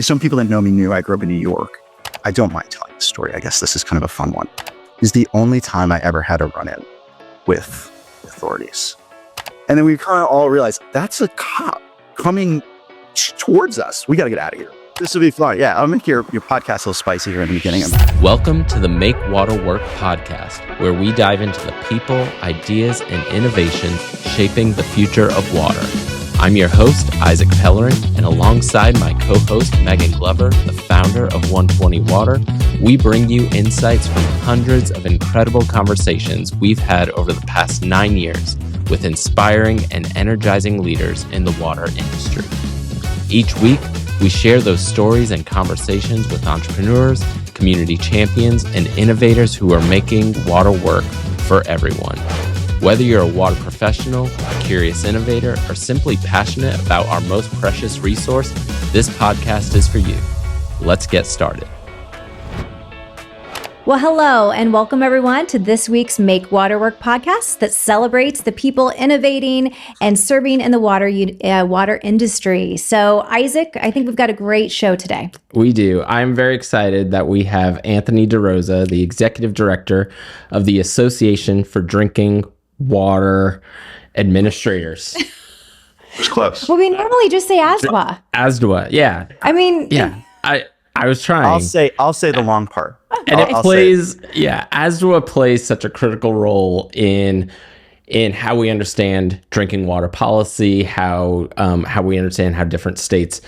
Some people that know me knew I grew up in New York. I don't mind telling this story. I guess this is kind of a fun one. It's the only time I ever had a run-in with authorities. And then we kind of all realized, that's a cop coming towards us. We got to get out of here. This will be fun. Yeah, I'll make your podcast a little spicy here in the beginning. Welcome to the Make Water Work podcast, where we dive into the people, ideas, and innovations shaping the future of water. I'm your host, Isaac Pellerin, and alongside my co-host, Megan Glover, the founder of 120 Water, we bring you insights from hundreds of incredible conversations we've had over the past 9 years with inspiring and energizing leaders in the water industry. Each week, we share those stories and conversations with entrepreneurs, community champions, and innovators who are making water work for everyone. Whether you're a water professional, a curious innovator, or simply passionate about our most precious resource, this podcast is for you. Let's get started. Well, hello, and welcome everyone to this week's Make Water Work podcast that celebrates the people innovating and serving in the water industry. So, Isaac, I think we've got a great show today. We do. I'm very excited that we have Anthony DeRosa, the executive director of the Association for Drinking Water Administrators. It's close. Well, we normally just say ASWDA. ASWDA, yeah. I mean, yeah. I was trying. I'll say the long part. And ASWDA plays such a critical role in how we understand drinking water policy, how we understand how different states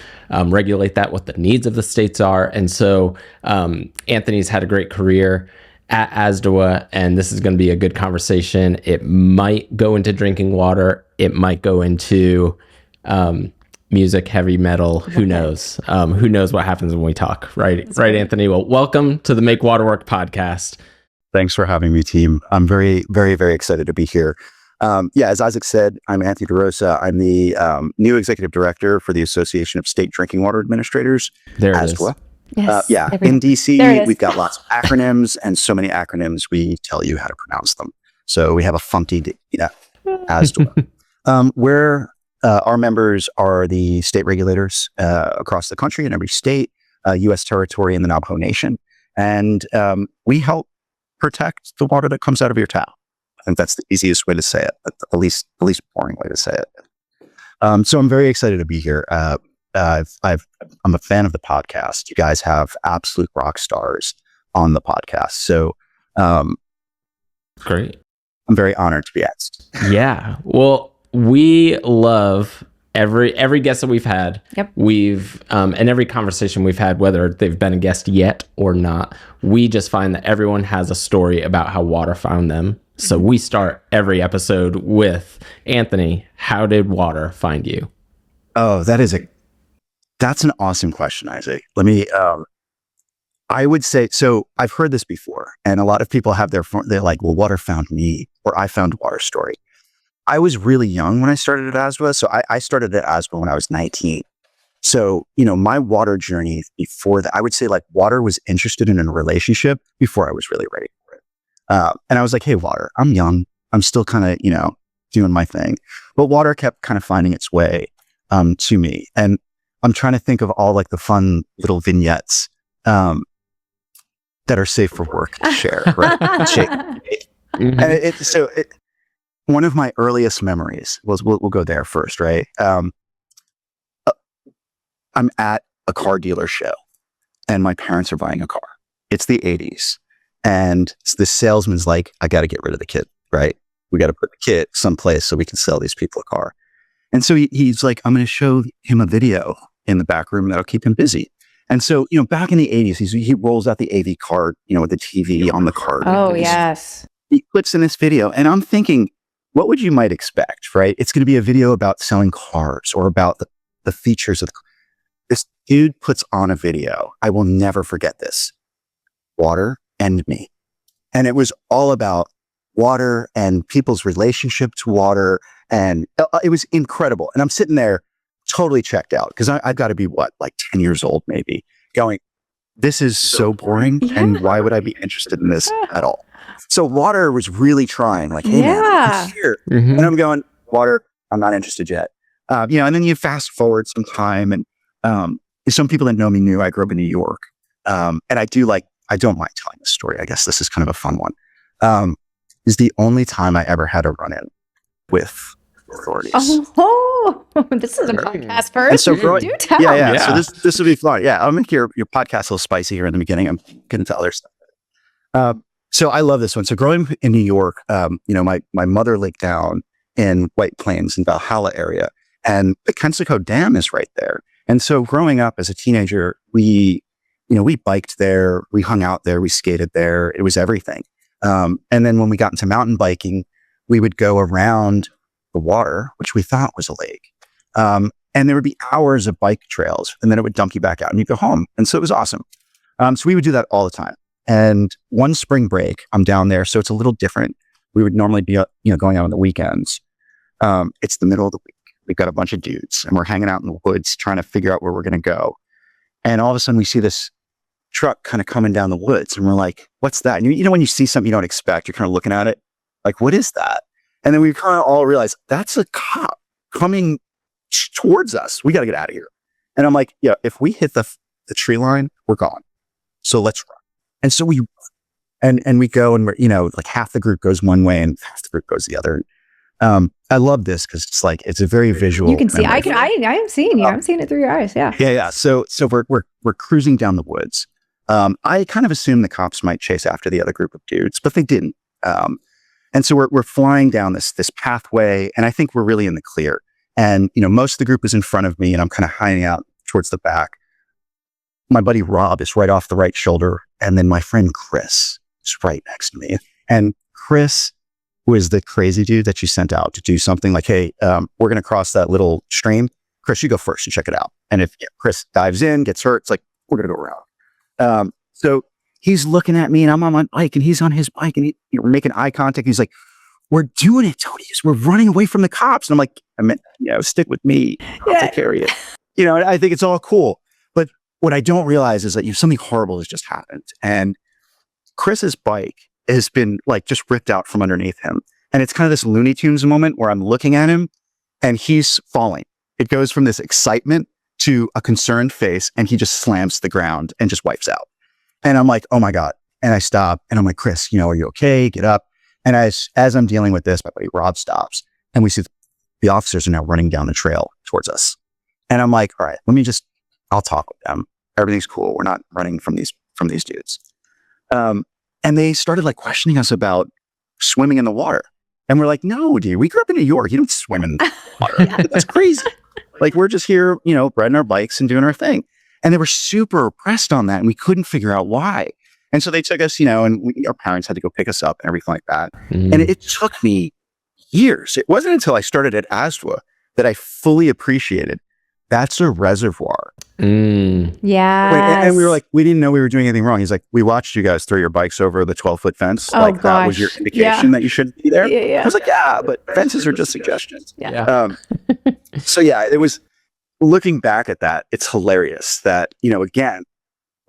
regulate that, what the needs of the states are. And so Anthony's had a great career at ASWDA, and this is going to be a good conversation. It might go into drinking water. It might go into music, heavy metal. Who knows? Who knows what happens when we talk, right? Right, Anthony? Well, welcome to the Make Water Work podcast. Thanks for having me, team. I'm very, very, very excited to be here. As Isaac said, I'm Anthony DeRosa. I'm the new executive director for the Association of State Drinking Water Administrators, ASWDA. Yes, in DC, we've got lots of acronyms, and so many acronyms, we tell you how to pronounce them. So we have a funky, ASWDA. Where our members are the state regulators across the country in every state, U.S. territory, and the Navajo Nation. And we help protect the water that comes out of your tap. I think that's the easiest way to say it, the least boring way to say it. So I'm very excited to be here. I'm a fan of the podcast. You guys have absolute rock stars on the podcast. So great. I'm very honored to be asked. Yeah. Well, we love every guest that we've had. Yep. And every conversation we've had, whether they've been a guest yet or not, we just find that everyone has a story about how water found them. So we start every episode with, Anthony, how did water find you? Oh, that's an awesome question, Isaac. Let me, I would say, so I've heard this before, and a lot of people have they're like, well, water found me, or I found water story. I was really young when I started at ASWDA. So I started at ASWDA when I was 19. So, my water journey before that, I would say water was interested in a relationship before I was really ready for it. And I was like, hey, water, I'm young. I'm still kind of, doing my thing. But water kept kind of finding its way to me. And I'm trying to think of all the fun little vignettes that are safe for work to share, right? Mm-hmm. And one of my earliest memories was, we'll go there first, right? I'm at a car dealer show, and my parents are buying a car. It's the 80s, and the salesman's like, I got to get rid of the kid, right? We got to put the kid someplace so we can sell these people a car. And so he's like, I'm going to show him a video in the back room that'll keep him busy. And so, back in the 80s, he rolls out the AV card, with the TV on the card. Oh, yes. He puts in this video, and I'm thinking, what would you might expect, right? It's going to be a video about selling cars or about the features of this dude puts on a video. I will never forget this. Water and me. And it was all about water and people's relationship to water. And it was incredible. And I'm sitting there totally checked out because I've got to be 10 years old, maybe, going, this is so boring. Yeah. And why would I be interested in this at all? So water was really trying, hey, man, I'm here. Mm-hmm. And I'm going, water, I'm not interested yet. And then you fast forward some time, and some people that know me knew I grew up in New York. And I don't mind telling the story. I guess this is kind of a fun one. Is the only time I ever had a run-in with authorities. Oh, this is a podcast first. And so Do tell. Yeah. So this will be fun. Yeah, I'll make your podcast a little spicy here in the beginning. I'm getting to other stuff. So I love this one. So growing in New York, my mother lived down in White Plains in Valhalla area, and the Kensico Dam is right there. And so growing up as a teenager, we biked there, we hung out there, we skated there. It was everything. And then when we got into mountain biking, we would go around the water, which we thought was a lake. And there would be hours of bike trails, and then it would dump you back out and you'd go home. And so it was awesome. So we would do that all the time. And one spring break, I'm down there. So it's a little different. We would normally be, going out on the weekends. It's the middle of the week. We've got a bunch of dudes and we're hanging out in the woods trying to figure out where we're going to go. And all of a sudden we see this truck kind of coming down the woods, and we're like, what's that? And when you see something you don't expect, you're kind of looking at it like, what is that? And then we kind of all realize that's a cop coming towards us. We got to get out of here. And I'm like, yeah, if we hit the tree line, we're gone. So let's run. And so we run. And we go, and we're, like half the group goes one way and half the group goes the other. I love this because it's a very visual. You can see. memory. I am seeing you. I'm seeing it through your eyes. Yeah. Yeah. So we're cruising down the woods. I kind of assumed the cops might chase after the other group of dudes, but they didn't. And so we're flying down this pathway, and I think we're really in the clear. And most of the group is in front of me, and I'm kind of hiding out towards the back. My buddy Rob is right off the right shoulder, and then my friend Chris is right next to me. And Chris was the crazy dude that you sent out to do something like, hey, we're going to cross that little stream. Chris, you go first and check it out. And if Chris dives in, gets hurt, it's like, we're going to go around. So he's looking at me, and I'm on my bike, and he's on his bike, and we're making eye contact. He's like, we're doing it, Tony. We're running away from the cops. And I'm like, stick with me. I'll take care of you. I think it's all cool. But what I don't realize is that something horrible has just happened. And Chris's bike has been just ripped out from underneath him. And it's kind of this Looney Tunes moment where I'm looking at him and he's falling. It goes from this excitement to a concerned face, and he just slams to the ground and just wipes out. And I'm like, oh my God. And I stop and I'm like, Chris, are you okay? Get up. And as I'm dealing with this, my buddy Rob stops, and we see the officers are now running down the trail towards us. And I'm like, all right, I'll talk with them. Everything's cool. We're not running from these dudes. And they started questioning us about swimming in the water. And we're like, no, dude, we grew up in New York. You don't swim in the water. That's crazy. We're just here, riding our bikes and doing our thing. And they were super pressed on that, and we couldn't figure out why. And so they took us, and our parents had to go pick us up and everything like that. And it took me years. It wasn't until I started at ASWDA that I fully appreciated that's a reservoir. Yeah. And we were like, we didn't know we were doing anything wrong. He's like, we watched you guys throw your bikes over the 12-foot fence. That was your indication that you shouldn't be there. Yeah. I was like, yeah, but fences are just suggestions. Yeah. So yeah, it was, looking back at that, it's hilarious that, again,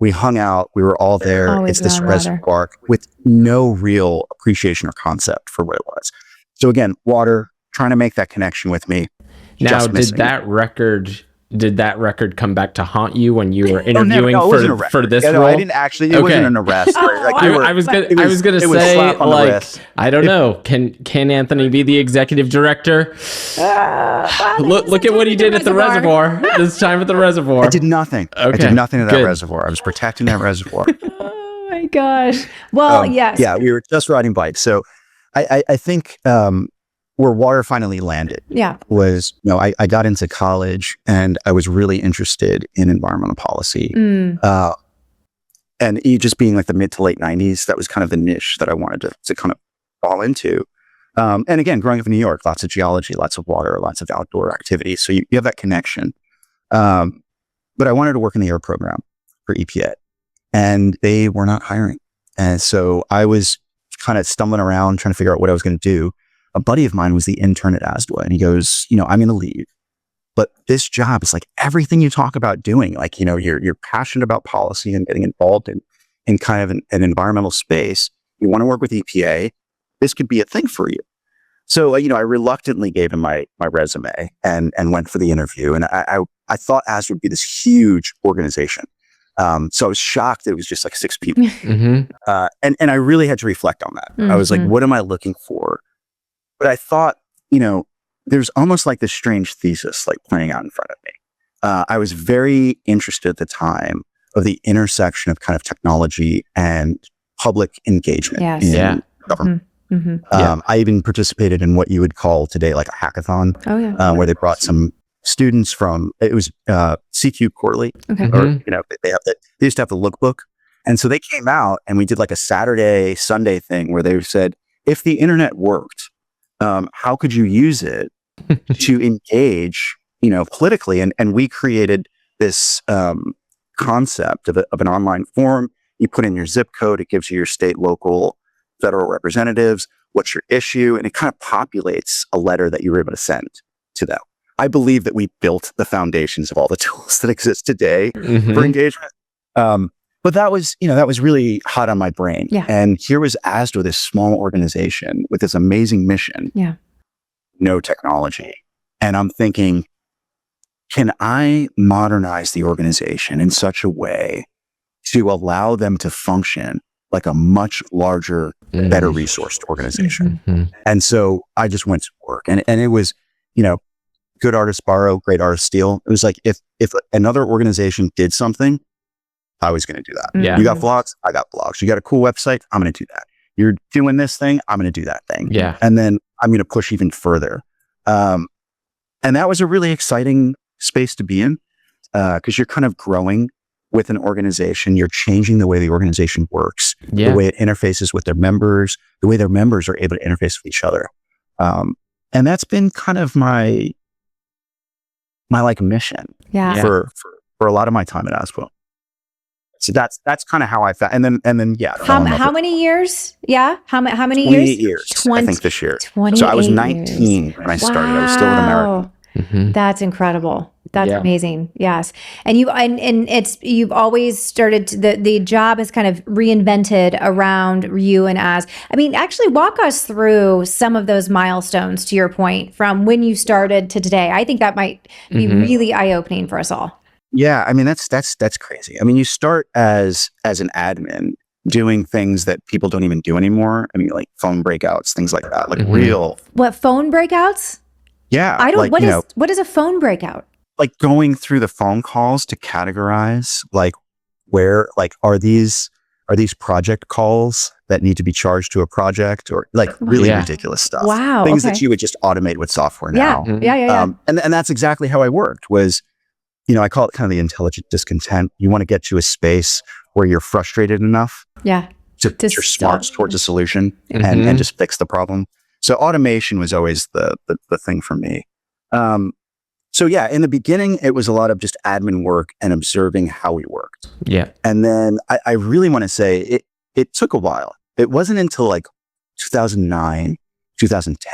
we hung out, we were all there. Always it's this around reservoir with no real appreciation or concept for what it was. So again, water, trying to make that connection with me. Now, did that record come back to haunt you when you were interviewing for this role? I didn't actually. It wasn't an arrest. I was gonna say, I don't know. Can Anthony be the executive director? Look at what he did at the reservoir. This time at the reservoir, I did nothing. Okay. I did nothing at that reservoir. I was protecting that reservoir. Oh my gosh. Well, yes. Yeah, we were just riding bikes. So I think where water finally landed was, I got into college and I was really interested in environmental policy. And just being the mid to late 90s, that was kind of the niche that I wanted to kind of fall into. And again, growing up in New York, lots of geology, lots of water, lots of outdoor activities. So you have that connection. But I wanted to work in the air program for EPA, and they were not hiring. And so I was kind of stumbling around trying to figure out what I was going to do. A buddy of mine was the intern at ASWDA, and he goes, I'm going to leave, but this job is everything you talk about doing. You're passionate about policy and getting involved in kind of an environmental space. You want to work with EPA. This could be a thing for you. So, I reluctantly gave him my resume and went for the interview. And I thought ASWDA would be this huge organization. So I was shocked that it was just like 6 people. Mm-hmm. And I really had to reflect on that. I was like, what am I looking for? But I thought, there's almost like this strange thesis like playing out in front of me. I was very interested at the time of the intersection of kind of technology and public engagement in government. I even participated in what you would call today like a hackathon, where they brought some students from, it was CQ Quarterly, or they used to have the lookbook, and so they came out and we did like a Saturday Sunday thing where they said, if the internet worked, how could you use it to engage politically? And we created this concept of an online form. You put in your zip code, it gives you your state, local, federal representatives, what's your issue, and it kind of populates a letter that you were able to send to them. I believe that we built the foundations of all the tools that exist today for engagement. But that was really hot on my brain. Yeah. And here was ASWDA, this small organization with this amazing mission, no technology. And I'm thinking, can I modernize the organization in such a way to allow them to function like a much larger, better resourced organization? And so I just went to work, and it was, good artists borrow, great artists steal. It was like, if another organization did something, I was going to do that. Yeah. You got vlogs, I got blogs. You got a cool website, I'm going to do that. You're doing this thing, I'm going to do that thing. Yeah. And then I'm going to push even further. And that was a really exciting space to be in, because you're kind of growing with an organization. You're changing the way the organization works, the way it interfaces with their members, the way their members are able to interface with each other. And that's been kind of my like mission for a lot of my time at ASWDA. So that's kind of how I found, and then How many years? Yeah. How many 28 years? I think this year. So I was 19 when I started. I was still an American. That's incredible. That's amazing. Yes. And you've always started the job is kind of reinvented around you and actually walk us through some of those milestones, to your point, from when you started to today. I think that might be really eye-opening for us all. Yeah. I mean, that's crazy. I mean, you start as an admin doing things that people don't even do anymore. I mean, like phone breakouts, things like that, like real. What, phone breakouts? Yeah. I don't, what is a phone breakout? Like going through the phone calls to categorize, like where, like, are these project calls that need to be charged to a project, or like really ridiculous stuff. Wow. Things that you would just automate with software now. Yeah. And that's exactly how I worked was, I call it kind of the intelligent discontent. You want to get to a space where you're frustrated enough to put your smarts towards a solution and just fix the problem. So automation was always the thing for me. So yeah, in the beginning, it was a lot of just admin work and observing how we worked. Yeah. And then I really want to say it took a while. It wasn't until like 2009, 2010.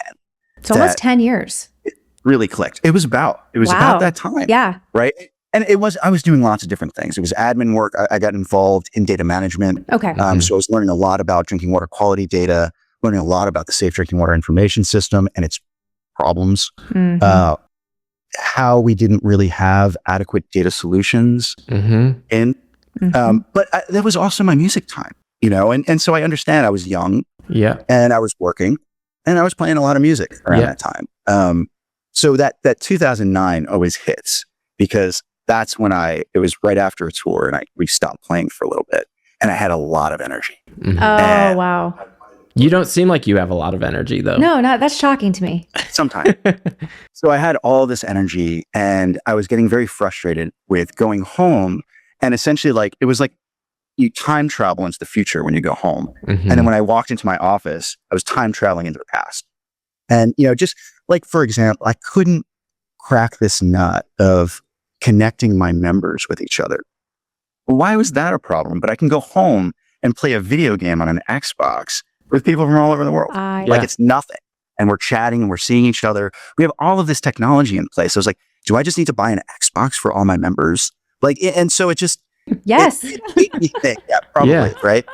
It's almost 10 years. It really clicked. It was about that time. Yeah. Right. And I was doing lots of different things. It was admin work. I got involved in data management. Okay. So I was learning a lot about drinking water quality data, learning a lot about the Safe Drinking Water Information System and its problems. How we didn't really have adequate data solutions in. But that was also my music time, and so I understand I was young and I was working and I was playing a lot of music around that time. So that 2009 always hits because that's when it was right after a tour and we stopped playing for a little bit and I had a lot of energy. Oh, wow. You don't seem like you have a lot of energy, though. No, that's shocking to me. Sometimes. So I had all this energy and I was getting very frustrated with going home. And essentially, it was like you time travel into the future when you go home. And then when I walked into my office, I was time traveling into the past. And, just like, for example, I couldn't crack this nut of connecting my members with each other. Well, why was that a problem? But I can go home and play a video game on an Xbox with people from all over the world. It's nothing. And we're chatting and we're seeing each other. We have all of this technology in place. So I was like, do I just need to buy an Xbox for all my members? And so it just, yes, it made me think, right?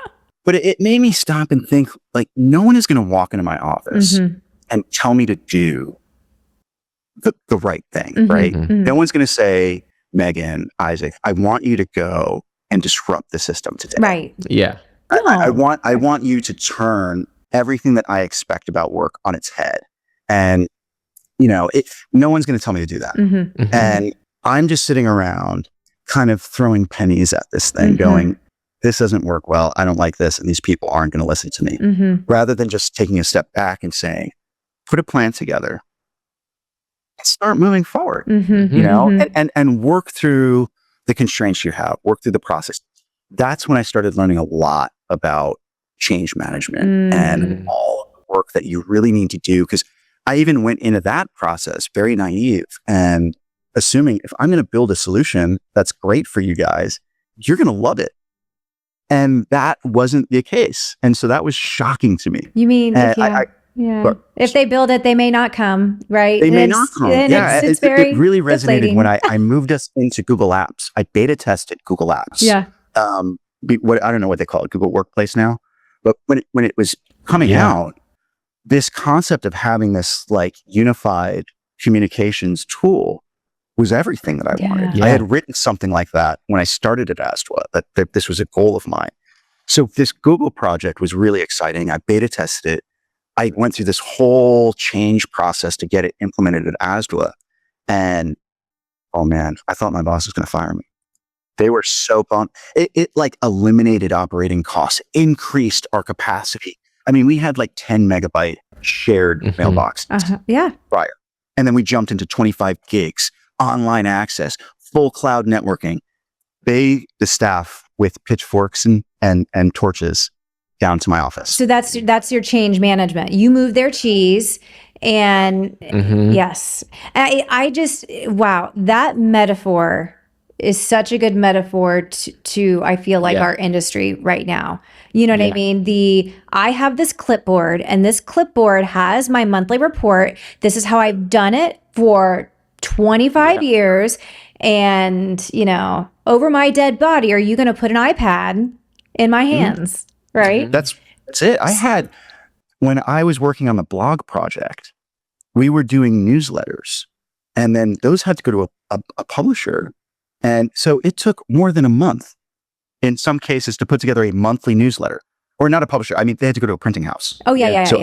But it made me stop and think, no one is going to walk into my office and tell me to do the right thing, Mhm, right? mhm. No one's going to say, Megan, Isaac, I want you to go and disrupt the system today. Right. Yeah. I want you to turn everything that I expect about work on its head. And, no one's going to tell me to do that. Mhm. Mhm. And I'm just sitting around kind of throwing pennies at this thing Mhm. going, this doesn't work well. I don't like this. And these people aren't going to listen to me. Mhm. Rather than just taking a step back and saying, put a plan together and start moving forward, Mhm. Mhm. and work through the constraints you have, work through the process. That's when I started learning a lot about change management and Mm. all the work that you really need to do. Because I even went into that process very naive and assuming if I'm going to build a solution that's great for you guys, you're going to love it. And that wasn't the case. And so that was shocking to me. You mean And yeah. If they build it, they may not come, right? They And may not come. and Yeah, it's it very really resonated deflating. when I moved us into Google Apps. I beta tested Google Apps. Yeah. I don't know what they call it, Google Workplace now. But when it was coming Yeah. out, this concept of having this like unified communications tool was everything that I wanted. Yeah. I had written something like that when I started at ASWDA, that this was a goal of mine. So this Google project was really exciting. I beta tested it. I went through this whole change process to get it implemented at ASWDA. And oh man, I thought my boss was going to fire me. They were so bummed. It like eliminated operating costs, increased our capacity. I mean, we had like 10 megabyte shared Mhm. mailboxes Yeah. prior. And then we jumped into 25 gigs, online access, full cloud networking. The staff with pitchforks and torches down to my office. So that's your change management. You move their cheese, and Mhm. yes, I just wow, that metaphor is such a good metaphor to I feel like Yeah. our industry right now. You know what I Yeah. mean? I have this clipboard, and this clipboard has my monthly report. This is how I've done it for 25 years. And, over my dead body, are you going to put an iPad in my hands? Right? That's it. When I was working on the blog project, we were doing newsletters, and then those had to go to a publisher. And so it took more than a month in some cases to put together a monthly newsletter, or not a publisher. I mean, they had to go to a printing house. Oh, yeah. So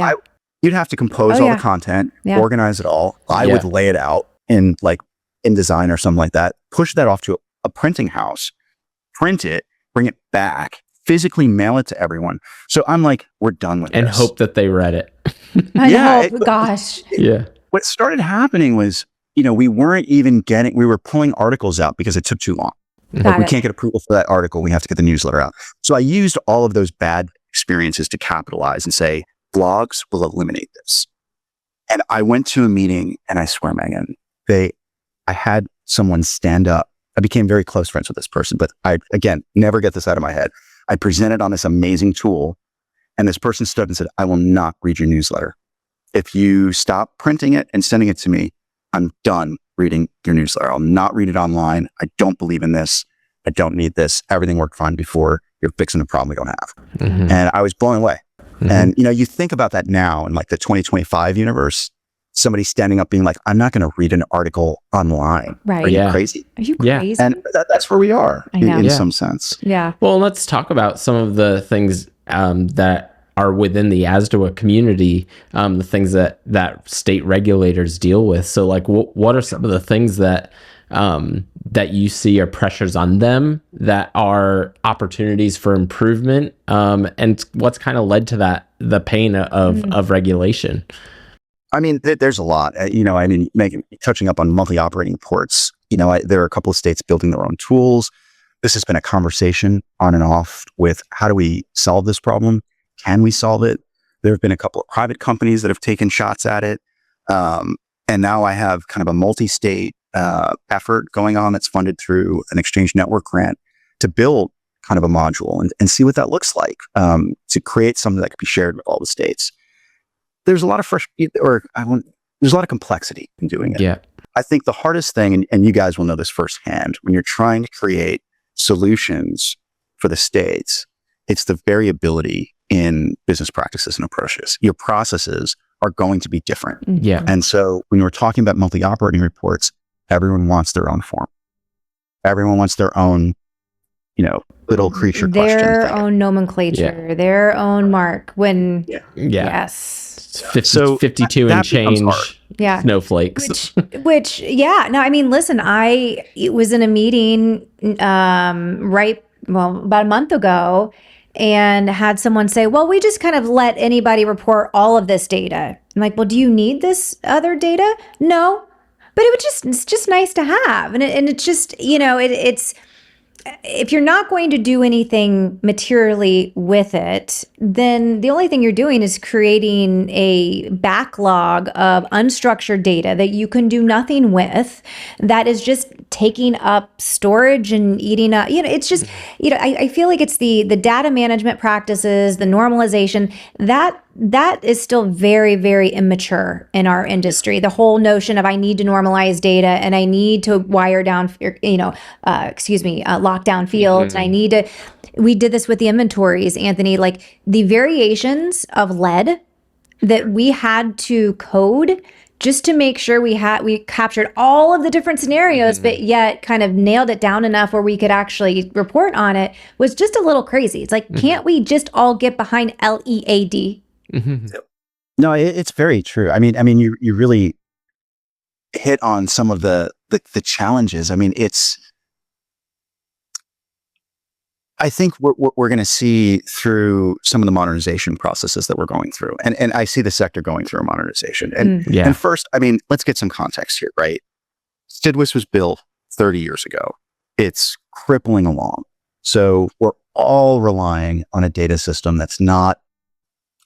you'd have to compose all yeah. the content, Yeah. organize it all. I Yeah. would lay it out in InDesign or something like that, push that off to a printing house, print it, bring it back, physically mail it to everyone. So I'm like, we're done with And this. hope that they read it. I know. Gosh. Yeah. What started happening was, we were pulling articles out because it took too long. Got We it. can't get approval for that article. We have to get the newsletter out. So I used all of those bad experiences to capitalize and say, blogs will eliminate this. And I went to a meeting, and I swear, Megan, I had someone stand up. I became very close friends with this person, but I, again, never get this out of my head. I presented on this amazing tool, and this person stood up and said, I will not read your newsletter. If you stop printing it and sending it to me, I'm done reading your newsletter. I'll not read it online. I don't believe in this. I don't need this. Everything worked fine before. You're fixing a problem we don't have. Mhm. And I was blown away. Mhm. And, you think about that now in like the 2025 universe, somebody standing up being like, I'm not going to read an article online. Right. Are you Yeah. crazy? Are you Yeah. crazy? And that's where we are I know. in Yeah. some sense. Yeah. Well, let's talk about some of the things that are within the ASWDA community, the things that state regulators deal with. So, like, what are some of the things that you see are pressures on them that are opportunities for improvement, and what's kind of led to the pain of regulation? I mean, there's a lot. Megan, touching up on monthly operating reports, there are a couple of states building their own tools. This has been a conversation on and off with how do we solve this problem? Can we solve it? There have been a couple of private companies that have taken shots at it. And now I have kind of a multi-state effort going on that's funded through an exchange network grant to build kind of a module and see what that looks like, to create something that could be shared with all the states. There's a lot of there's a lot of complexity in doing it. Yeah. I think the hardest thing, and you guys will know this firsthand, when you're trying to create solutions for the states, it's the variability in business practices and approaches. Your processes are going to be different. Yeah. And so when we're talking about monthly operating reports, everyone wants their own form. Everyone wants their own, little creature question. Their own nomenclature, their own mark. Yes. 52 and change Yeah. snowflakes. Which, yeah. No, I mean, listen, it was in a meeting, about a month ago, and had someone say, well, we just kind of let anybody report all of this data. I'm like, well, do you need this other data? No, but it's just nice to have. And it's just, it's, if you're not going to do anything materially with it, then the only thing you're doing is creating a backlog of unstructured data that you can do nothing with, that is just taking up storage and eating up. It's just, I feel like it's the data management practices, the normalization, that is still very, very immature in our industry. The whole notion of I need to normalize data and I need to wire down, lock down fields. And we did this with the inventories, Anthony, like the variations of lead that we had to code just to make sure we captured all of the different scenarios, but yet kind of nailed it down enough where we could actually report on it, was just a little crazy. It's like, can't we just all get behind LEAD? No, it's very true. I mean, you really hit on some of the challenges. I mean, I think what we're going to see through some of the modernization processes that we're going through, and I see the sector going through a modernization. And first, I mean, let's get some context here, right? SWDA was built 30 years ago. It's crippling along. So we're all relying on a data system that's not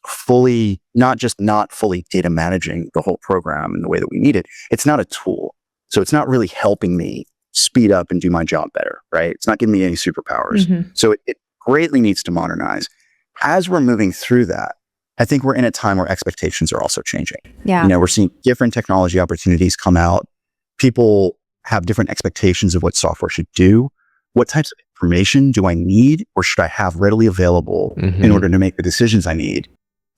fully data managing the whole program in the way that we need it. It's not a tool. So it's not really helping me speed up and do my job better, right? It's not giving me any superpowers. So it greatly needs to modernize. As we're moving through that, I think we're in a time where expectations are also changing. Yeah. We're seeing different technology opportunities come out. People have different expectations of what software should do. What types of information do I need or should I have readily available in order to make the decisions I need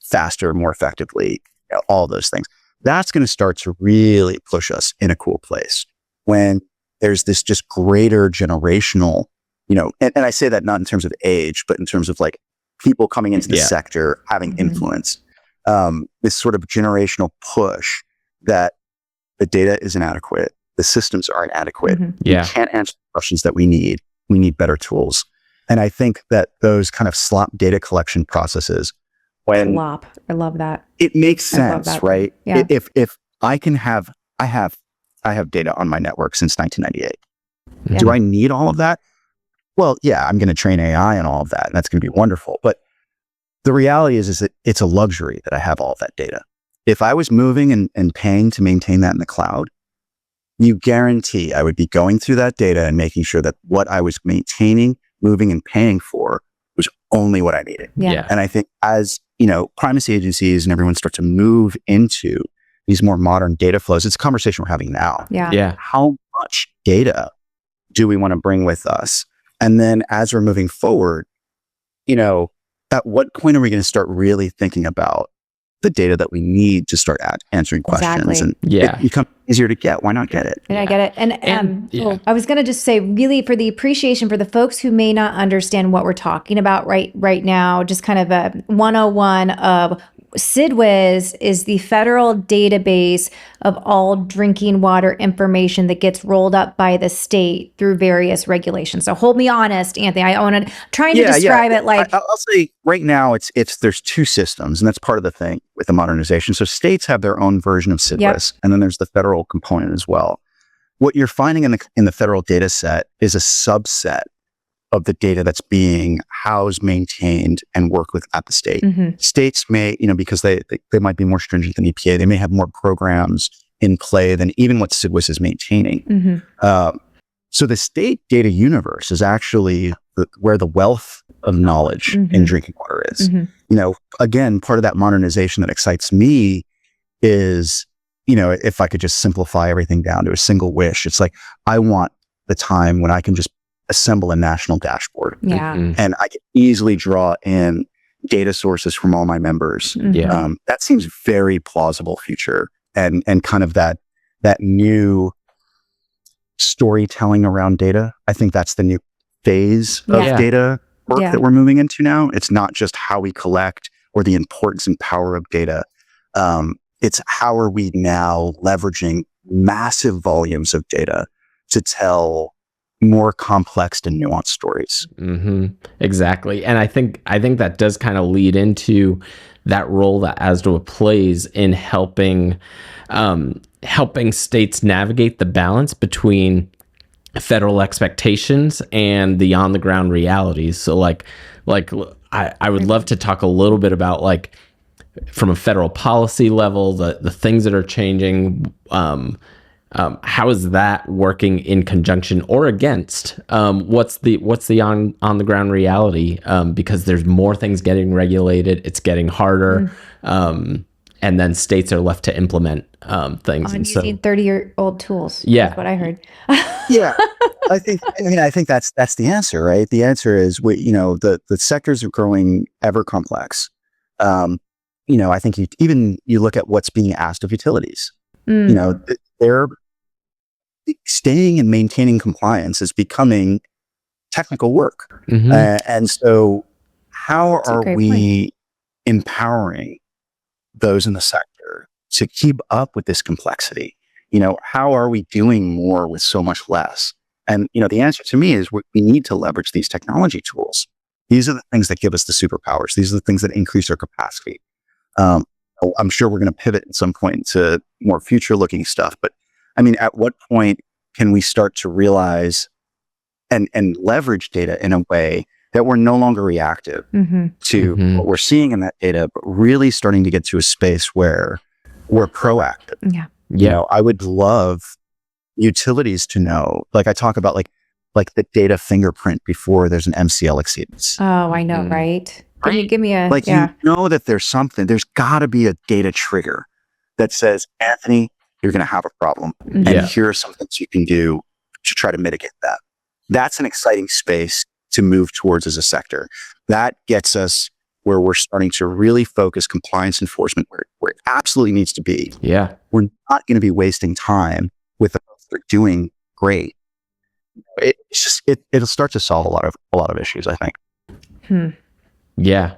faster, more effectively, all those things. That's going to start to really push us in a cool place when there's this just greater generational, and I say that not in terms of age, but in terms of like people coming into the sector, having influence, this sort of generational push that the data is inadequate, the systems are inadequate, we can't answer the questions that we need better tools. And I think that those kind of slop data collection processes, when slop, I love that. It makes sense, right? Yeah. If I can have, I have data on my network since 1998. Do I need all of that? Well, yeah, I'm going to train AI and all of that, and that's going to be wonderful. But the reality is that it's a luxury that I have all of that data. If I was moving and paying to maintain that in the cloud, you guarantee I would be going through that data and making sure that what I was maintaining, moving, and paying for was only what I needed. Yeah. And I think as, privacy agencies and everyone start to move into these more modern data flows, it's a conversation we're having now. Yeah. How much data do we want to bring with us? And then as we're moving forward, at what point are we going to start really thinking about the data that we need to start answering questions? Exactly. And it becomes easier to get. Why not get it? And I get it. And I was going to just say, really, for the appreciation for the folks who may not understand what we're talking about right now, just kind of a 101 of ASWDA is the federal database of all drinking water information that gets rolled up by the state through various regulations. So hold me honest, Anthony. I want to trying to describe it like I'll say right now it's there's two systems, and that's part of the thing with the modernization. So states have their own version of ASWDA, and then there's the federal component as well. What you're finding in the federal data set is a subset of the data that's being housed, maintained, and worked with at the state. States may, because they might be more stringent than EPA, they may have more programs in play than even what ASWDA is maintaining. So the state data universe is actually where the wealth of knowledge in drinking water is. Again, part of that modernization that excites me is, if I could just simplify everything down to a single wish, it's like, I want the time when I can just assemble a national dashboard. Yeah. And I can easily draw in, data sources from all my members. Yeah. That seems very plausible future, and kind of that new storytelling around data. I think that's the new phase of data work that we're moving into now. It's not just how we collect or the importance and power of data. It's how are we now leveraging massive volumes of data to tell more complex and nuanced stories. Exactly. And I think that does kind of lead into that role that ASWDA plays in helping states navigate the balance between federal expectations and the on the ground realities. So like I would love to talk a little bit about, like, from a federal policy level, the things that are changing. How is that working in conjunction or against? What's the on the ground reality? Because there's more things getting regulated, it's getting harder, and then states are left to implement things. And using 30-year-old tools. Yeah, that's what I heard. Yeah, I think that's the answer, right? The answer is the sectors are growing ever complex. I think you look at what's being asked of utilities. They're staying and maintaining compliance is becoming technical work. And so how are we empowering those in the sector to keep up with this complexity? How are we doing more with so much less? And, the answer to me is we need to leverage these technology tools. These are the things that give us the superpowers. These are the things that increase our capacity. I'm sure we're going to pivot at some point to more future-looking stuff. But I mean, at what point can we start to realize and leverage data in a way that we're no longer reactive to what we're seeing in that data, but really starting to get to a space where we're proactive? I would love utilities to know, like I talk about, like the data fingerprint before there's an MCL exceedance. Oh, I know, right? Give me a that there's got to be a data trigger that says, Anthony, you're going to have a problem, and here are some things you can do to try to mitigate that. That's an exciting space to move towards as a sector. That gets us where we're starting to really focus compliance enforcement where it absolutely needs to be. Yeah, we're not going to be wasting time with those that are doing great. It'll start to solve a lot of issues, I think. Yeah.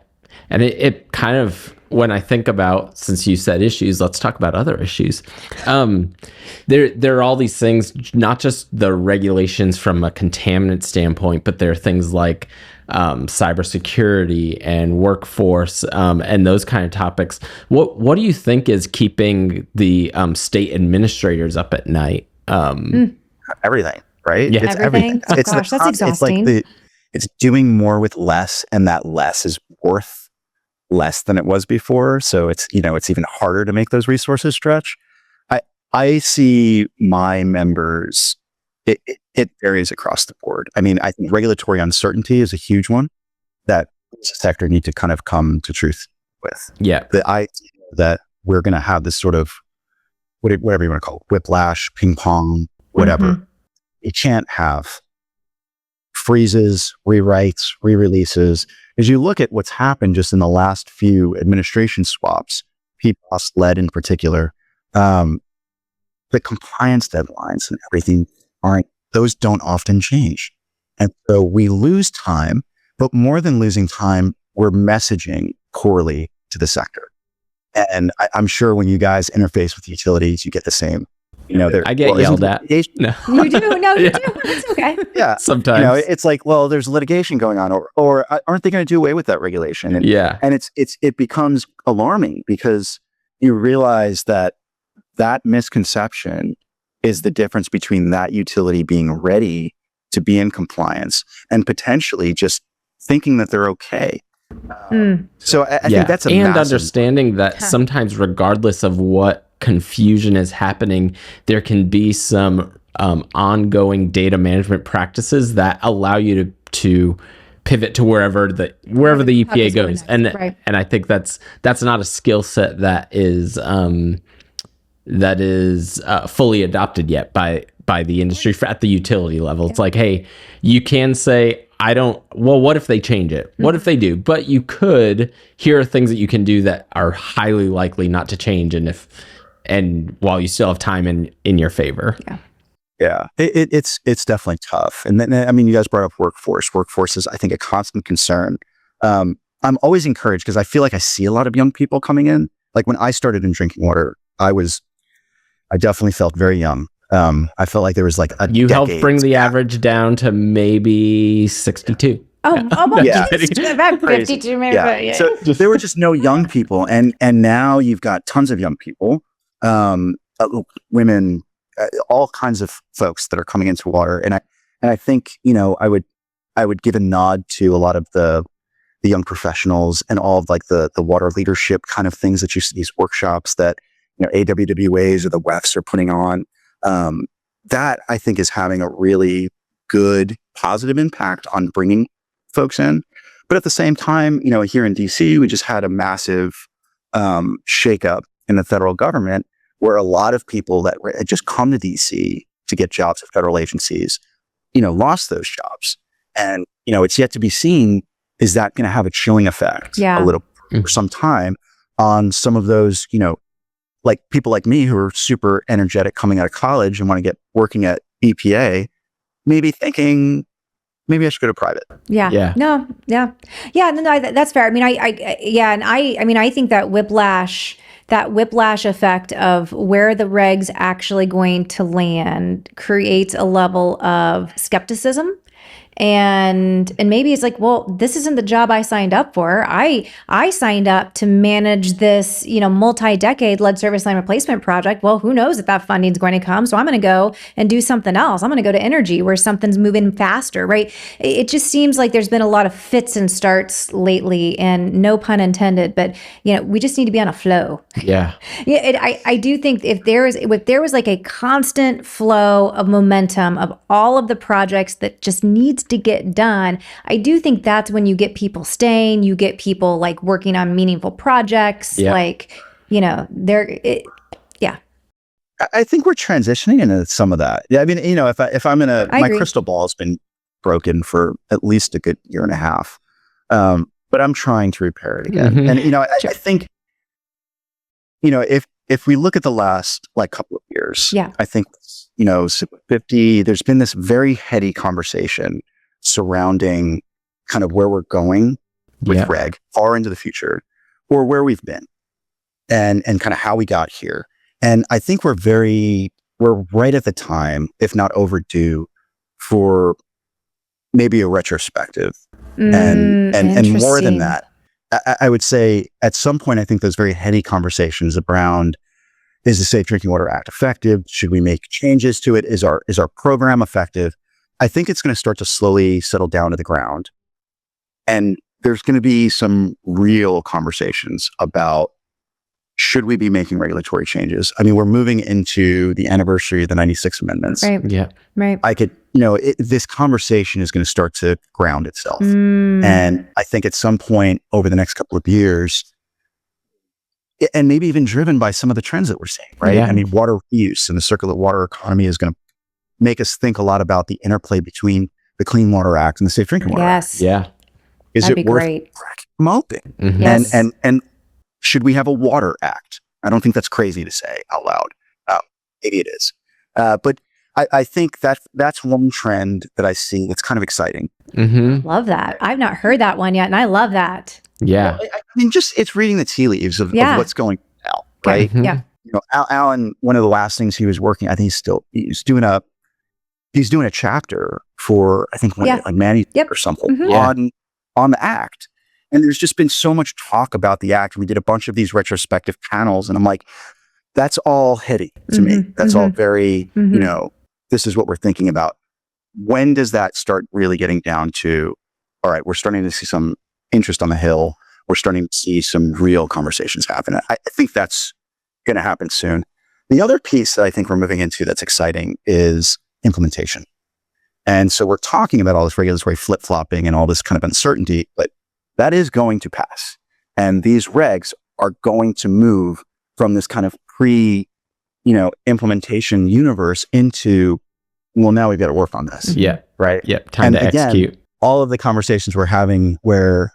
And it kind of, when I think about, since you said issues, let's talk about other issues. There are all these things, not just the regulations from a contaminant standpoint, but there are things like cybersecurity and workforce and those kind of topics. What do you think is keeping the state administrators up at night? Everything, right? Yeah. It's everything. Oh, gosh, that's exhausting. It's like it's doing more with less, and that less is worth less than it was before. So it's even harder to make those resources stretch. I see my members, it varies across the board. I mean, I think regulatory uncertainty is a huge one that the sector need to kind of come to truth with. Yeah. The idea that we're going to have this sort of, whatever you want to call it, whiplash, ping pong, whatever. You can't have freezes, rewrites, re-releases. As you look at what's happened just in the last few administration swaps, PFAS, lead in particular, the compliance deadlines and everything those don't often change. And so we lose time, but more than losing time, we're messaging poorly to the sector. And I'm sure when you guys interface with utilities, you get the same. I get yelled at. No. You do? No, you do. It's okay. Yeah. Sometimes. It's like, well, there's litigation going on, or aren't they going to do away with that regulation? And, and it becomes alarming because you realize that misconception is the difference between that utility being ready to be in compliance and potentially just thinking that they're okay. So I think that's and understanding that sometimes, regardless of what confusion is happening, there can be some ongoing data management practices that allow you to pivot to wherever the EPA goes. And I think that's not a skill set that is fully adopted yet by by the industry at the utility level. It's like, hey, you can say, what if they change it? What if they do? But you could, here are things that you can do that are highly likely not to change. And while you still have time in your favor. Yeah. Yeah, it's definitely tough. And then, I mean, you guys brought up workforce. Workforce is, I think, a constant concern. I'm always encouraged because I feel like I see a lot of young people coming in. Like when I started in drinking water, I definitely felt very young. I felt like there was like you helped bring the average down to maybe 62. Oh, almost. Yeah. About 52 maybe. Yeah. But yeah. So there were just no young people, and now you've got tons of young people, women, all kinds of folks that are coming into water, and I think, you know, I would give a nod to a lot of the young professionals and all of like the water leadership kind of things that you see, these workshops that, you know, AWWAs or the WEFs are putting on. That I think is having a really good positive impact on bringing folks in. But at the same time, you know, here in DC, we just had a massive shakeup in the federal government where a lot of people that had just come to DC to get jobs at federal agencies, you know, lost those jobs. And, you know, it's yet to be seen, is that going to have a chilling effect a little for some time on some of those, you know, like people like me who are super energetic coming out of college and want to get working at EPA, maybe thinking, maybe I should go to private. Yeah. No, that's fair. I mean, I think that whiplash effect of where the reg's actually going to land creates a level of skepticism. And maybe it's like, well, this isn't the job I signed up for. I signed up to manage this, you know, multi-decade lead service line replacement project. Well, who knows if that funding is going to come? So I'm going to go and do something else. I'm going to go to energy where something's moving faster, right? It just seems like there's been a lot of fits and starts lately, and no pun intended, but, you know, we just need to be on a flow. Yeah. I do think if there was like a constant flow of momentum of all of the projects that just needs to get done, I do think that's when you get people staying, you get people like working on meaningful projects, like, you know, I think we're transitioning into some of that. Yeah, I mean, you know, if I'm in my crystal ball has been broken for at least a good year and a half, but I'm trying to repair it again. Mm-hmm. And, you know, I think, you know, if we look at the last like couple of years, I think, you know, 50, there's been this very heady conversation surrounding kind of where we're going with reg far into the future, or where we've been and kind of how we got here. And I think we're right at the time, if not overdue, for maybe a retrospective. And more than that, I would say at some point, I think those very heady conversations around, is the Safe Drinking Water Act effective? Should we make changes to it? Is our program effective? I think it's going to start to slowly settle down to the ground. And there's going to be some real conversations about, should we be making regulatory changes? I mean, we're moving into the anniversary of the 96 amendments. Right. Yeah. Right. I could, you know, this conversation is going to start to ground itself. And I think at some point over the next couple of years, and maybe even driven by some of the trends that we're seeing, right? I mean, water reuse and the circular water economy is going to make us think a lot about the interplay between the Clean Water Act and the Safe Drinking Water Act. Yeah. Is That'd it worth cracking them open? Mm-hmm. Yes. And should we have a Water Act? I don't think that's crazy to say out loud. Maybe it is. But I think that's one trend that I see that's kind of exciting. Mm-hmm. Love that. I've not heard that one yet, and I love that. Yeah. I mean, just it's reading the tea leaves of what's going on now, right? Mm-hmm. Yeah. You know, Alan, one of the last things he was working, I think he's doing a chapter for, I think, like Manny or something on the Act. And there's just been so much talk about the Act. We did a bunch of these retrospective panels, and I'm like, that's all heady to me. That's all very, you know, this is what we're thinking about. When does that start really getting down to, all right, we're starting to see some interest on the Hill. We're starting to see some real conversations happen. I think that's going to happen soon. The other piece that I think we're moving into that's exciting is implementation. And so we're talking about all this regulatory flip-flopping and all this kind of uncertainty, but that is going to pass. And these regs are going to move from this kind of implementation universe into well, now we've got to work on this. Yeah. Right. Yep. Time to execute. All of the conversations we're having where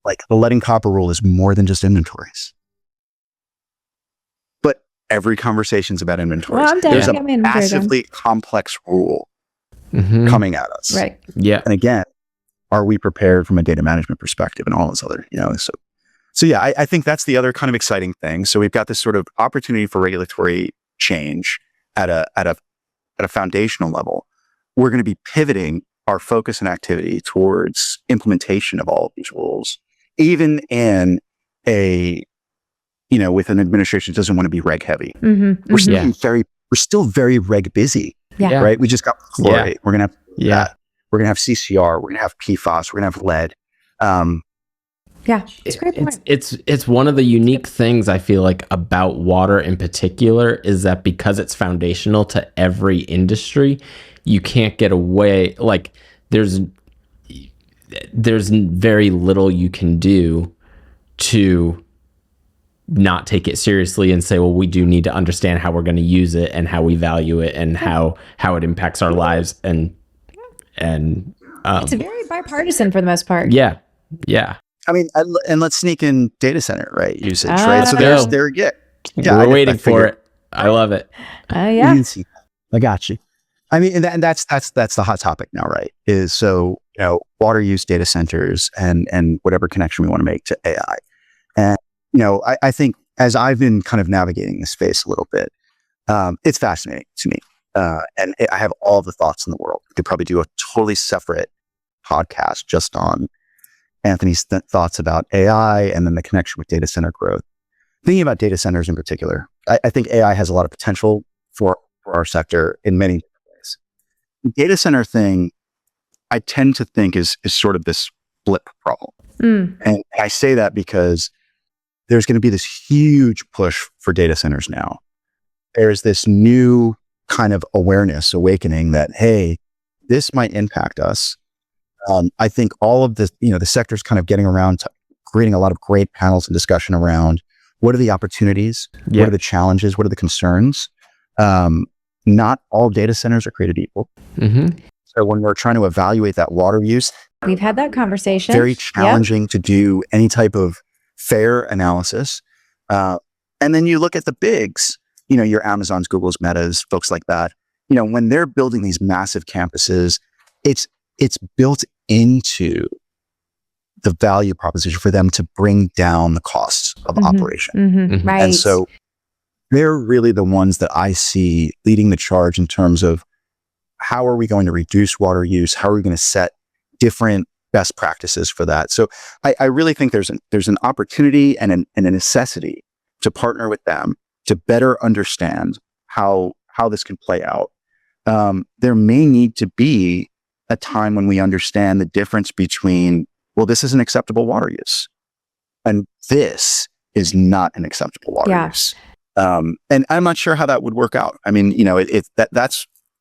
like the lead and copper rule is more than just inventories. But every conversation's about inventories. Well, I'm There's a getting my inventory done. massively complex rule Mhm. coming at us. Right. Yeah. And again, are we prepared from a data management perspective and all this other, so yeah, I think that's the other kind of exciting thing. So we've got this sort of opportunity for regulatory change at a foundational level. We're going to be pivoting our focus and activity towards implementation of all of these rules, even in with an administration that doesn't want to be reg heavy. Mm-hmm. We're still Yeah. we're still very reg busy, Yeah. right? We just got chlorate. Yeah. We're going to have Yeah. that. We're going to have CCR. We're going to have PFAS. We're going to have lead. Yeah. It's a great point. It's one of the unique things I feel like about water in particular is that because it's foundational to every industry, you can't get away. Like there's very little you can do to not take it seriously and say, well, we do need to understand how we're going to use it and how we value it and how it impacts our lives and It's very bipartisan for the most part. yeah. I mean, and let's sneak in data center, right? Usage, Ah. right? So Let's go. Yeah, We're waiting for it. I love it. Oh, yeah. Easy. I got you. I mean, and that's the hot topic now, right? Is so, water use, data centers, and whatever connection we want to make to AI. And, I think as I've been kind of navigating this space a little bit, it's fascinating to me. And I have all the thoughts in the world. We could probably do a totally separate podcast just on Anthony's thoughts about AI and then the connection with data center growth. Thinking about data centers in particular, I think AI has a lot of potential for our sector in many different ways. The data center thing, I tend to think is sort of this blip problem. And I say that because there's going to be this huge push for data centers now. There's this new kind of awakening that, hey, this might impact us. I think all of the sector's kind of getting around to creating a lot of great panels and discussion around what are the opportunities, what are the challenges, what are the concerns. Not all data centers are created equal. Mm-hmm. So when we're trying to evaluate that water use, We've had that conversation. very challenging to do any type of fair analysis. And then you look at the bigs, your Amazons, Googles, Metas, folks like that. When they're building these massive campuses, it's built into the value proposition for them to bring down the costs of operation. Mm-hmm. Right. And so they're really the ones that I see leading the charge in terms of how are we going to reduce water use? How are we going to set different best practices for that? So I really think there's an opportunity and a necessity to partner with them to better understand how this can play out. There may need to be a time when we understand the difference between, well, this is an acceptable water use, and this is not an acceptable water use. And I'm not sure how that would work out. I mean,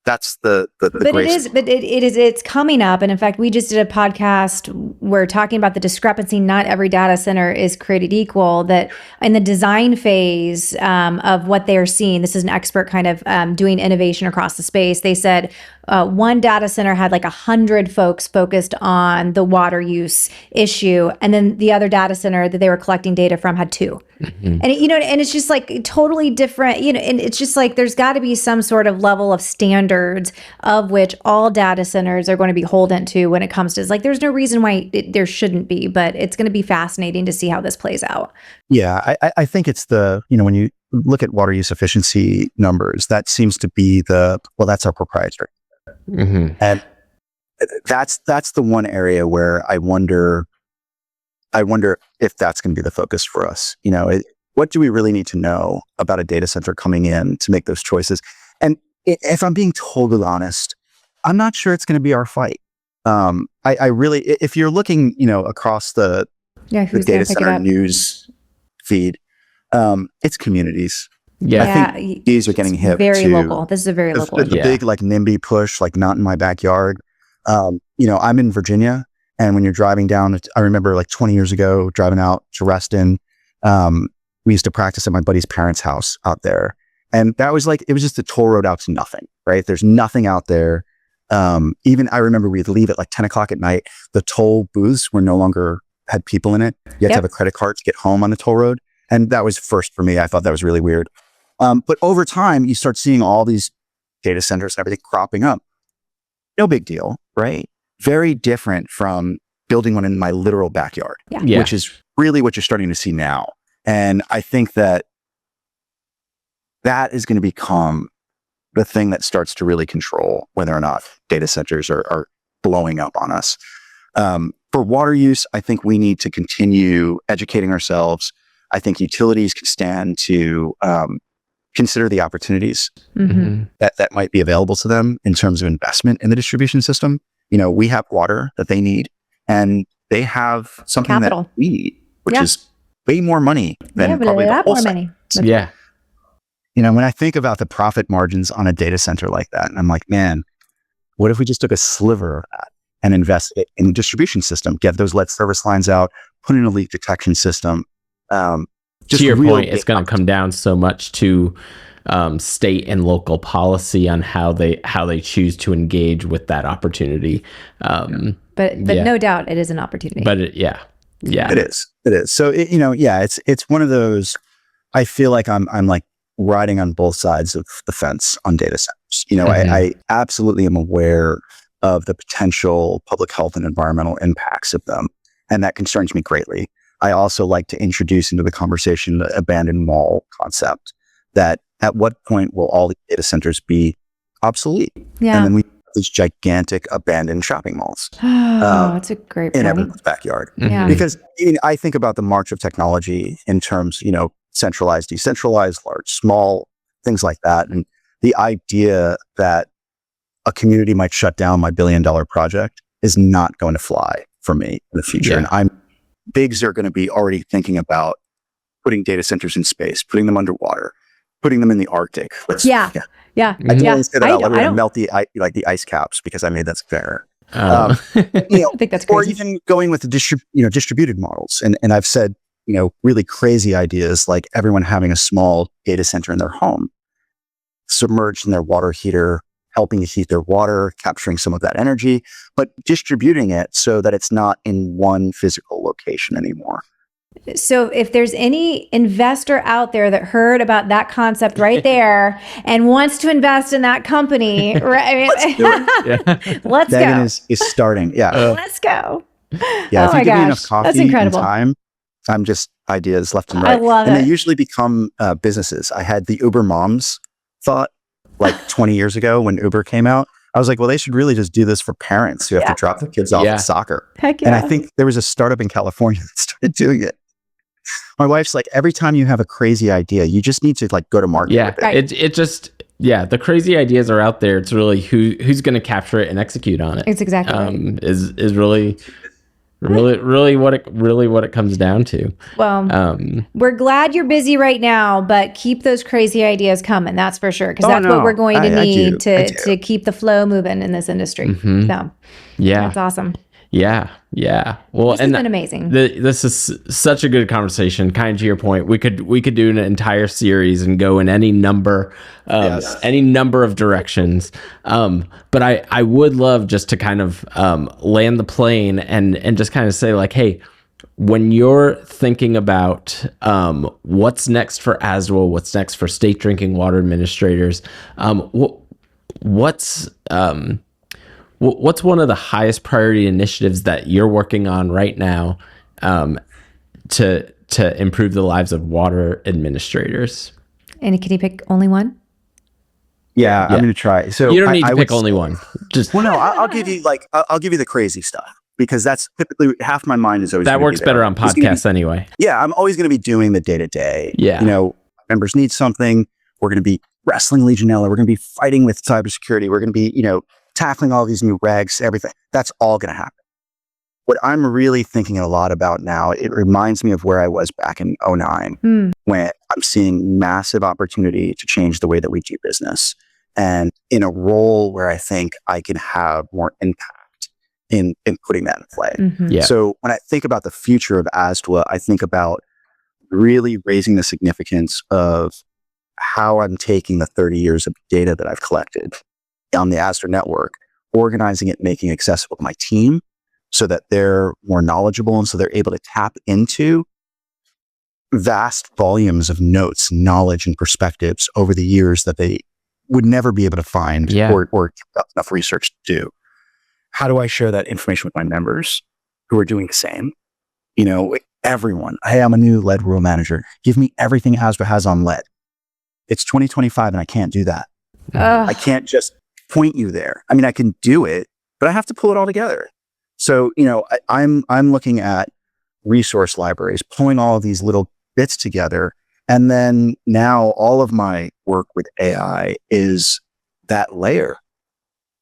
that's the but it's coming up. And in fact, we just did a podcast. We're talking about the discrepancy. Not every data center is created equal. That in the design phase of what they are seeing, this is an expert kind of doing innovation across the space. They said one data center had like 100 folks focused on the water use issue. And then the other data center that they were collecting data from had 2. Mm-hmm. And, and it's just like totally different, and it's just like, there's got to be some sort of level of standards of which all data centers are going to be beholden to when it comes to, like, there's no reason why there shouldn't be, but it's going to be fascinating to see how this plays out. Yeah. I think it's when you look at water use efficiency numbers, that seems to be that's our proprietary. Mm-hmm. And that's the one area where I wonder if that's going to be the focus for us. What do we really need to know about a data center coming in to make those choices? And if I'm being totally honest, I'm not sure it's going to be our fight. I really, if you're looking, across the data center news feed, it's communities. Yeah. I think these are getting hip. Very local. This is a very local. The big like NIMBY push, like not in my backyard. I'm in Virginia, and when you're driving down, I remember like 20 years ago driving out to Reston. We used to practice at my buddy's parents' house out there, And that was like, it was just a toll road out to nothing, right? There's nothing out there. Even I remember we'd leave at like 10 o'clock at night. The toll booths were no longer had people in it. You had to have a credit card to get home on the toll road. And that was first for me. I thought that was really weird. But over time, you start seeing all these data centers and everything cropping up. No big deal, right? Very different from building one in my literal backyard, which is really what you're starting to see now. And I think that is going to become the thing that starts to really control whether or not data centers are blowing up on us. For water use, I think we need to continue educating ourselves. I think utilities can stand to consider the opportunities that might be available to them in terms of investment in the distribution system. You know, we have water that they need, and they have something that we need, which is way more money than probably the whole sector. You know, when I think about the profit margins on a data center like that, and I'm like, man, what if we just took a sliver of that and invested it in a distribution system, get those lead service lines out, put in a leak detection system. To your point, it's going to come down so much to state and local policy on how they choose to engage with that opportunity. But no doubt it is an opportunity. But it is. So it's one of those. I feel like I'm like riding on both sides of the fence on data centers. You know, I absolutely am aware of the potential public health and environmental impacts of them, and that concerns me greatly. I also like to introduce into the conversation the abandoned mall concept, that at what point will all the data centers be obsolete? Yeah. And then we have these gigantic abandoned shopping malls. That's a great point. In everyone's backyard. Yeah. Because I think about the march of technology in terms, you know, centralized, decentralized, large, small, things like that. And the idea that a community might shut down my $1 billion project is not going to fly for me in the future. Yeah. And bigs are going to be already thinking about putting data centers in space, putting them underwater, putting them in the Arctic. I didn't say that out loud. We're going to melt the ice caps because I made that fair. You know, I think that's crazy. Or even going with the distributed models. And I've said, you know, really crazy ideas like everyone having a small data center in their home, submerged in their water heater, helping to heat their water, capturing some of that energy, but distributing it so that it's not in one physical location anymore. So if there's any investor out there that heard about that concept right there and wants to invest in that company, right? Let's Megan go. is starting. Yeah. Let's go. Yeah. Oh if you give me enough that's coffee incredible. and time, I'm just ideas left and right. I love and it. they usually become businesses. I had the Uber moms thought like 20 years ago when Uber came out. I was like, well, they should really just do this for parents who have to drop their kids off at soccer. Heck yeah. And I think there was a startup in California that started doing it. My wife's like, every time you have a crazy idea, you just need to like go to market. Yeah, with it. Right. it just the crazy ideas are out there. It's really who's going to capture it and execute on it. It's exactly right. Is really what it comes down to. Well, we're glad you're busy right now, but keep those crazy ideas coming. That's for sure, because that's what we're going to need to keep the flow moving in this industry. So, that's awesome. Yeah. Well, This has been amazing. This is such a good conversation. Kind of to your point, we could do an entire series and go in any number of directions. But I would love just to kind of land the plane and just kind of say like, hey, when you're thinking about what's next for ASWDA, what's next for state drinking water administrators, what's one of the highest priority initiatives that you're working on right now to improve the lives of water administrators? And can you pick only one? Yeah, I'm going to try. So you don't need to pick only one. Just no, I'll give you I'll give you the crazy stuff, because that's typically half my mind is always that works better on podcasts anyway. Yeah, I'm always going to be doing the day to day. Yeah, you know, members need something. We're going to be wrestling Legionella. We're going to be fighting with cybersecurity. We're going to be, you know, tackling all these new regs, everything. That's all going to happen. What I'm really thinking a lot about now, it reminds me of where I was back in 2009, when I'm seeing massive opportunity to change the way that we do business, and in a role where I think I can have more impact in putting that in play. Yeah. So when I think about the future of ASWDA, I think about really raising the significance of how I'm taking the 30 years of data that I've collected on the ASWDA network, organizing it, making it accessible to my team so that they're more knowledgeable and so they're able to tap into vast volumes of notes, knowledge, and perspectives over the years that they would never be able to find or enough research to do. How do I share that information with my members who are doing the same? You know, everyone, hey, I'm a new lead rural manager. Give me everything ASWDA has on lead. It's 2025 and I can't do that. I can't just point you there. I mean, I can do it, but I have to pull it all together. So, you know, I'm looking at resource libraries, pulling all of these little bits together. And then now all of my work with AI is that layer.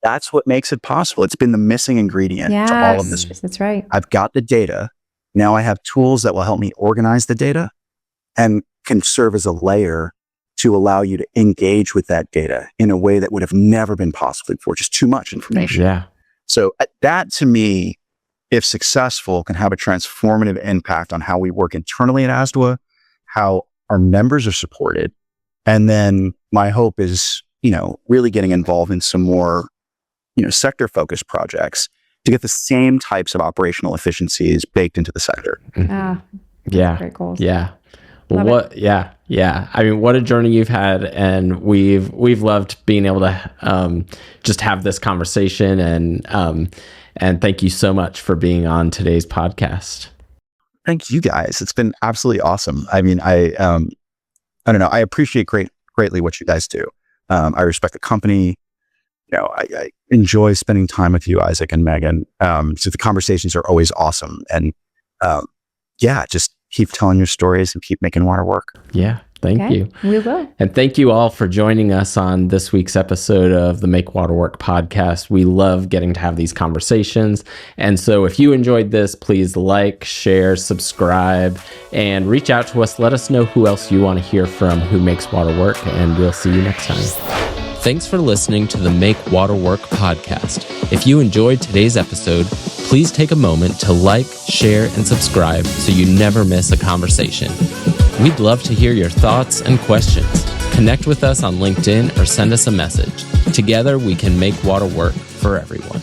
That's what makes it possible. It's been the missing ingredient to all of this. That's right. I've got the data. Now I have tools that will help me organize the data and can serve as a layer to allow you to engage with that data in a way that would have never been possible before. Just too much information. Yeah. So that to me, if successful, can have a transformative impact on how we work internally at ASWDA, how our members are supported. And then my hope is, you know, really getting involved in some more, you know, sector focused projects to get the same types of operational efficiencies baked into the sector. Yeah. Great goals. Yeah. Well, yeah. I mean, what a journey you've had, and we've loved being able to just have this conversation, and thank you so much for being on today's podcast. Thank you guys. It's been absolutely awesome. I mean, I don't know. I appreciate greatly what you guys do. I respect the company. You know, I enjoy spending time with you, Isaac and Megan. So the conversations are always awesome, and just keep telling your stories and keep making water work. Yeah. Thank you. We will. And thank you all for joining us on this week's episode of the Make Water Work podcast. We love getting to have these conversations. And so if you enjoyed this, please like, share, subscribe, and reach out to us. Let us know who else you want to hear from who makes water work, and we'll see you next time. Thanks for listening to the Make Water Work podcast. If you enjoyed today's episode, please take a moment to like, share, and subscribe so you never miss a conversation. We'd love to hear your thoughts and questions. Connect with us on LinkedIn or send us a message. Together, we can make water work for everyone.